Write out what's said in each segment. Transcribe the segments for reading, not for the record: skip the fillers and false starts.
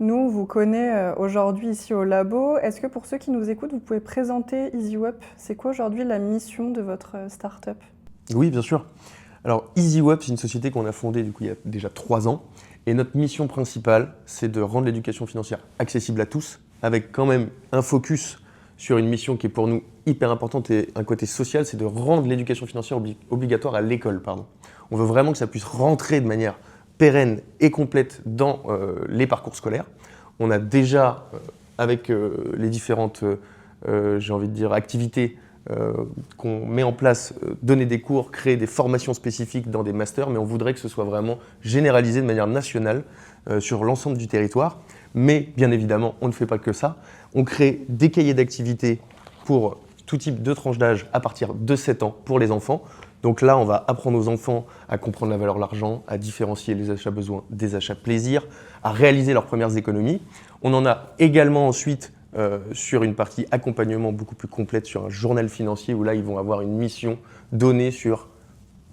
Nous, on vous connaît aujourd'hui ici au labo. Est-ce que pour ceux qui nous écoutent, vous pouvez présenter EasyWeb? C'est quoi aujourd'hui la mission de votre start-up? Oui, bien sûr. Alors, EasyWeb, c'est une société qu'on a fondée il y a déjà 3 ans. Et notre mission principale, c'est de rendre l'éducation financière accessible à tous, avec quand même un focus sur une mission qui est pour nous hyper importante et un côté social, c'est de rendre l'éducation financière obligatoire à l'école. On veut vraiment que ça puisse rentrer de manière pérenne et complète dans les parcours scolaires. On a déjà, avec les différentes j'ai envie de dire, activités qu'on met en place, donner des cours, créer des formations spécifiques dans des masters, mais on voudrait que ce soit vraiment généralisé de manière nationale sur l'ensemble du territoire. Mais bien évidemment, on ne fait pas que ça. On crée des cahiers d'activités pour tout type de tranche d'âge à partir de 7 ans pour les enfants. Donc là, on va apprendre aux enfants à comprendre la valeur de l'argent, à différencier les achats besoins des achats plaisir, à réaliser leurs premières économies. On en a également ensuite sur une partie accompagnement beaucoup plus complète, sur un journal financier où là, ils vont avoir une mission donnée sur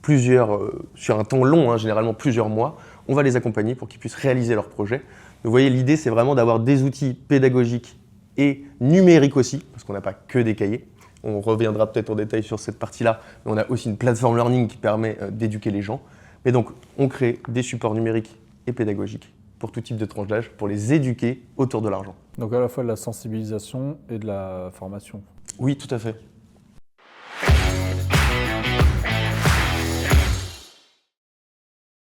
un temps long, généralement plusieurs mois. On va les accompagner pour qu'ils puissent réaliser leurs projets. Vous voyez, l'idée, c'est vraiment d'avoir des outils pédagogiques et numériques aussi, parce qu'on n'a pas que des cahiers. On reviendra peut-être en détail sur cette partie-là, mais on a aussi une plateforme learning qui permet d'éduquer les gens. Mais donc, on crée des supports numériques et pédagogiques pour tout type de tranche d'âge, pour les éduquer autour de l'argent. Donc à la fois de la sensibilisation et de la formation. Oui, tout à fait.